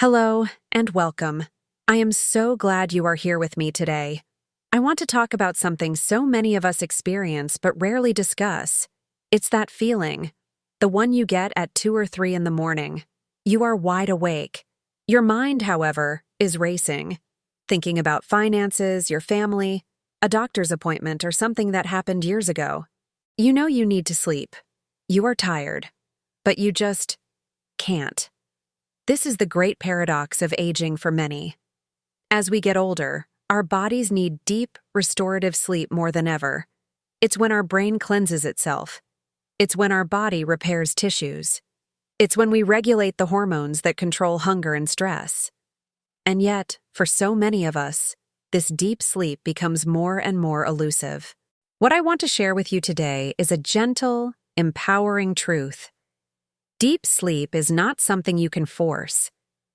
Hello and welcome. I am so glad you are here with me today. I want to talk about something so many of us experience but rarely discuss. It's that feeling, the one you get at 2 or 3 in the morning. You are wide awake. Your mind, however, is racing, thinking about finances, your family, a doctor's appointment, or something that happened years ago. You know you need to sleep. You are tired, but you just can't. This is the great paradox of aging for many. As we get older, our bodies need deep, restorative sleep more than ever. It's when our brain cleanses itself. It's when our body repairs tissues. It's when we regulate the hormones that control hunger and stress. And yet, for so many of us, this deep sleep becomes more and more elusive. What I want to share with you today is a gentle, empowering truth. Deep sleep is not something you can force.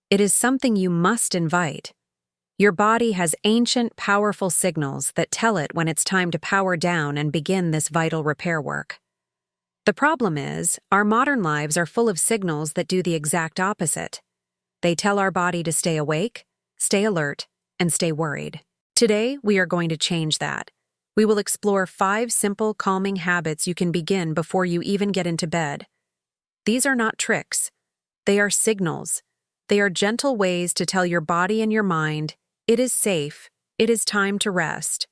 It is something you must invite. Your body has ancient, powerful signals that tell it when it's time to power down and begin this vital repair work. The problem is, our modern lives are full of signals that do the exact opposite. They tell our body to stay awake, stay alert, and stay worried. Today, we are going to change that. We will explore 5 simple, calming habits you can begin before you even get into bed. These are not tricks. They are signals. They are gentle ways to tell your body and your mind, it is safe, it is time to rest.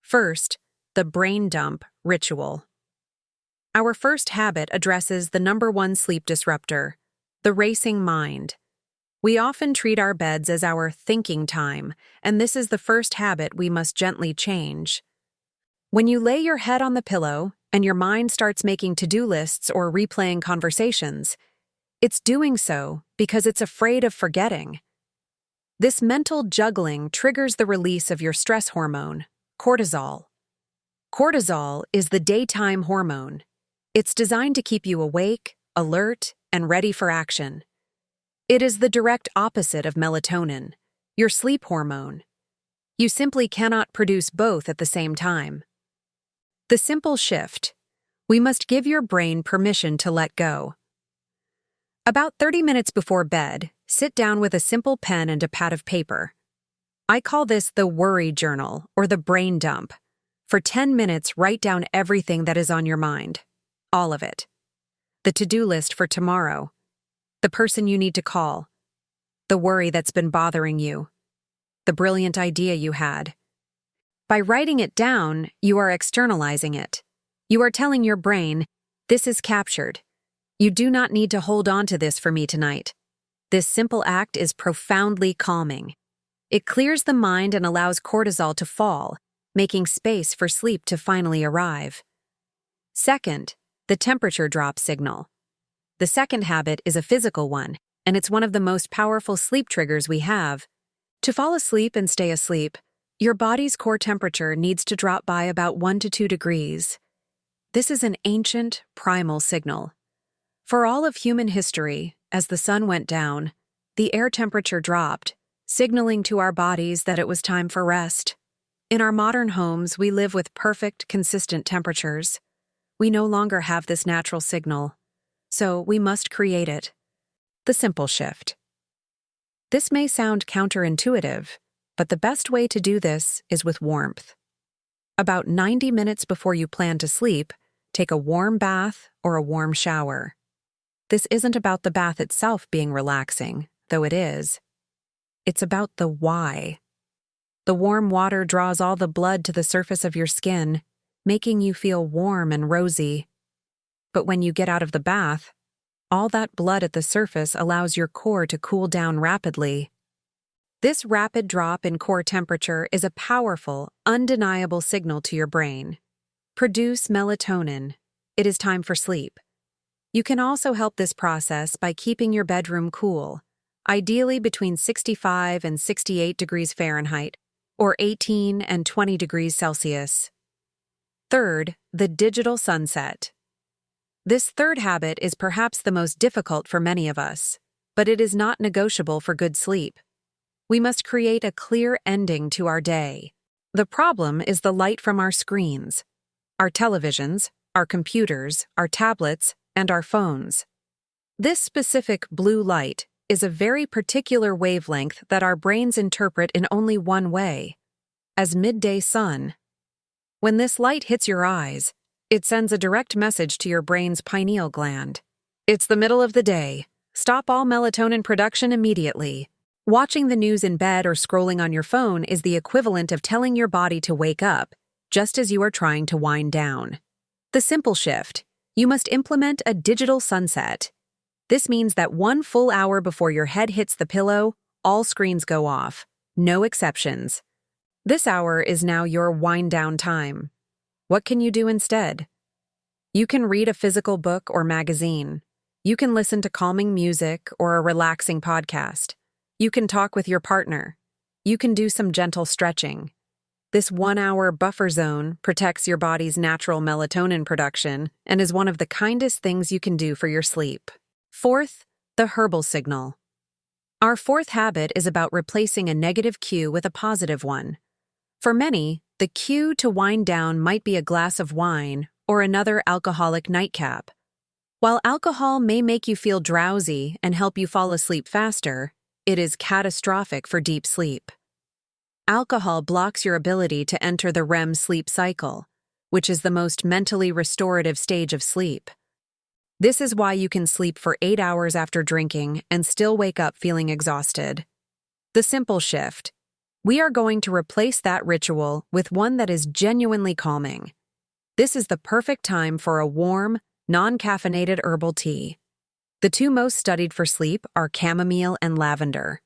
First, the brain dump ritual. Our first habit addresses the number 1 sleep disruptor, the racing mind. We often treat our beds as our thinking time, and this is the first habit we must gently change. When you lay your head on the pillow and your mind starts making to-do lists or replaying conversations, it's doing so because it's afraid of forgetting. This mental juggling triggers the release of your stress hormone, cortisol. Cortisol is the daytime hormone. It's designed to keep you awake, alert, and ready for action. It is the direct opposite of melatonin, your sleep hormone. You simply cannot produce both at the same time. The simple shift. We must give your brain permission to let go. About 30 minutes before bed, sit down with a simple pen and a pad of paper. I call this the worry journal or the brain dump. For 10 minutes, write down everything that is on your mind. All of it. The to-do list for tomorrow. The person you need to call. The worry that's been bothering you. The brilliant idea you had. By writing it down, you are externalizing it. You are telling your brain, this is captured. You do not need to hold on to this for me tonight. This simple act is profoundly calming. It clears the mind and allows cortisol to fall, making space for sleep to finally arrive. Second, the temperature drop signal. The second habit is a physical one, and it's one of the most powerful sleep triggers we have. To fall asleep and stay asleep, your body's core temperature needs to drop by about 1 to 2 degrees. This is an ancient, primal signal. For all of human history, as the sun went down, the air temperature dropped, signaling to our bodies that it was time for rest. In our modern homes, we live with perfect, consistent temperatures. We no longer have this natural signal, so we must create it. The simple shift. This may sound counterintuitive, but the best way to do this is with warmth. About 90 minutes before you plan to sleep, take a warm bath or a warm shower. This isn't about the bath itself being relaxing, though it is. It's about the why. The warm water draws all the blood to the surface of your skin, making you feel warm and rosy. But when you get out of the bath, all that blood at the surface allows your core to cool down rapidly. This rapid drop in core temperature is a powerful, undeniable signal to your brain. Produce melatonin. It is time for sleep. You can also help this process by keeping your bedroom cool, ideally between 65 and 68 degrees Fahrenheit, or 18 and 20 degrees Celsius. Third, the digital sunset. This third habit is perhaps the most difficult for many of us, but it is not negotiable for good sleep. We must create a clear ending to our day. The problem is the light from our screens, our televisions, our computers, our tablets, and our phones. This specific blue light is a very particular wavelength that our brains interpret in only one way, as midday sun. When this light hits your eyes, it sends a direct message to your brain's pineal gland. It's the middle of the day. Stop all melatonin production immediately. Watching the news in bed or scrolling on your phone is the equivalent of telling your body to wake up, just as you are trying to wind down. The simple shift: you must implement a digital sunset. This means that 1 full hour before your head hits the pillow, all screens go off. No exceptions. This hour is now your wind-down time. What can you do instead? You can read a physical book or magazine. You can listen to calming music or a relaxing podcast. You can talk with your partner. You can do some gentle stretching. This 1-hour buffer zone protects your body's natural melatonin production and is one of the kindest things you can do for your sleep. Fourth, the herbal signal. Our fourth habit is about replacing a negative cue with a positive one. For many, the cue to wind down might be a glass of wine or another alcoholic nightcap. While alcohol may make you feel drowsy and help you fall asleep faster, it is catastrophic for deep sleep. Alcohol blocks your ability to enter the REM sleep cycle, which is the most mentally restorative stage of sleep. This is why you can sleep for 8 hours after drinking and still wake up feeling exhausted. The simple shift: we are going to replace that ritual with one that is genuinely calming. This is the perfect time for a warm, non-caffeinated herbal tea. The two most studied for sleep are chamomile and lavender.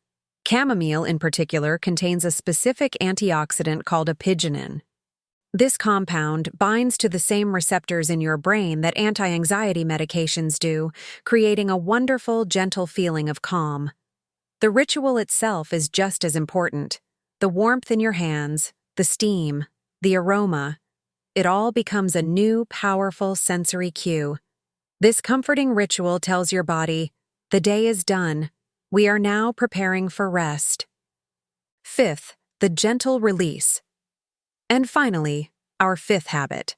Chamomile, in particular, contains a specific antioxidant called apigenin. This compound binds to the same receptors in your brain that anti-anxiety medications do, creating a wonderful, gentle feeling of calm. The ritual itself is just as important. The warmth in your hands, the steam, the aroma, it all becomes a new, powerful sensory cue. This comforting ritual tells your body, the day is done. We are now preparing for rest. Fifth, the gentle release. And finally, our fifth habit.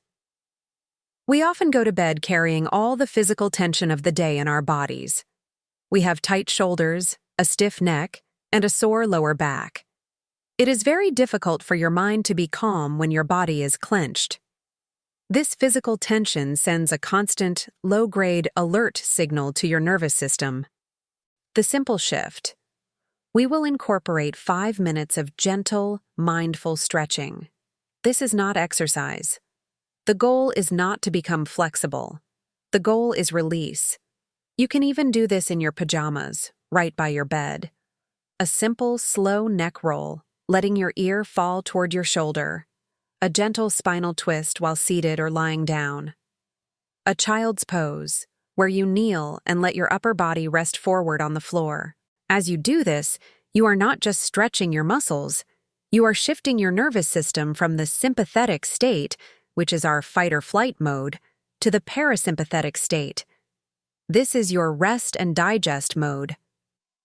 We often go to bed carrying all the physical tension of the day in our bodies. We have tight shoulders, a stiff neck, and a sore lower back. It is very difficult for your mind to be calm when your body is clenched. This physical tension sends a constant, low-grade alert signal to your nervous system. The simple shift: we will incorporate 5 minutes of gentle, mindful stretching. This is not exercise. The goal is not to become flexible. The goal is release. You can even do this in your pajamas, right by your bed. A simple, slow neck roll, letting your ear fall toward your shoulder. A gentle spinal twist while seated or lying down. A child's pose, where you kneel and let your upper body rest forward on the floor. As you do this, you are not just stretching your muscles, you are shifting your nervous system from the sympathetic state, which is our fight-or-flight mode, to the parasympathetic state. This is your rest and digest mode.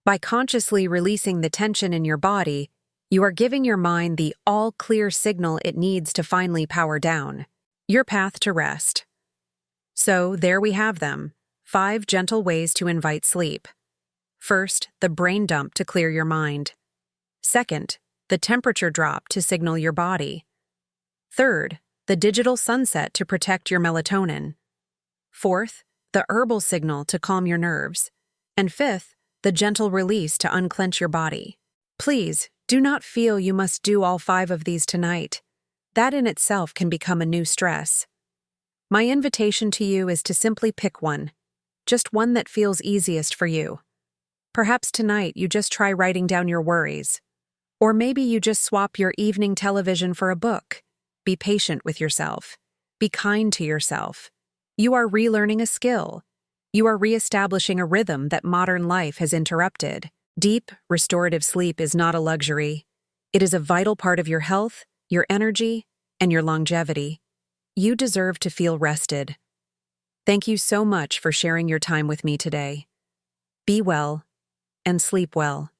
By consciously releasing the tension in your body, you are giving your mind the all-clear signal it needs to finally power down. Your path to rest. So, there we have them. 5 gentle ways to invite sleep. First, the brain dump to clear your mind. Second, the temperature drop to signal your body. Third, the digital sunset to protect your melatonin. Fourth, the herbal signal to calm your nerves. And fifth, the gentle release to unclench your body. Please, do not feel you must do all 5 of these tonight. That in itself can become a new stress. My invitation to you is to simply pick one. Just one that feels easiest for you. Perhaps tonight you just try writing down your worries. Or maybe you just swap your evening television for a book. Be patient with yourself. Be kind to yourself. You are relearning a skill. You are reestablishing a rhythm that modern life has interrupted. Deep, restorative sleep is not a luxury. It is a vital part of your health, your energy, and your longevity. You deserve to feel rested. Thank you so much for sharing your time with me today. Be well and sleep well.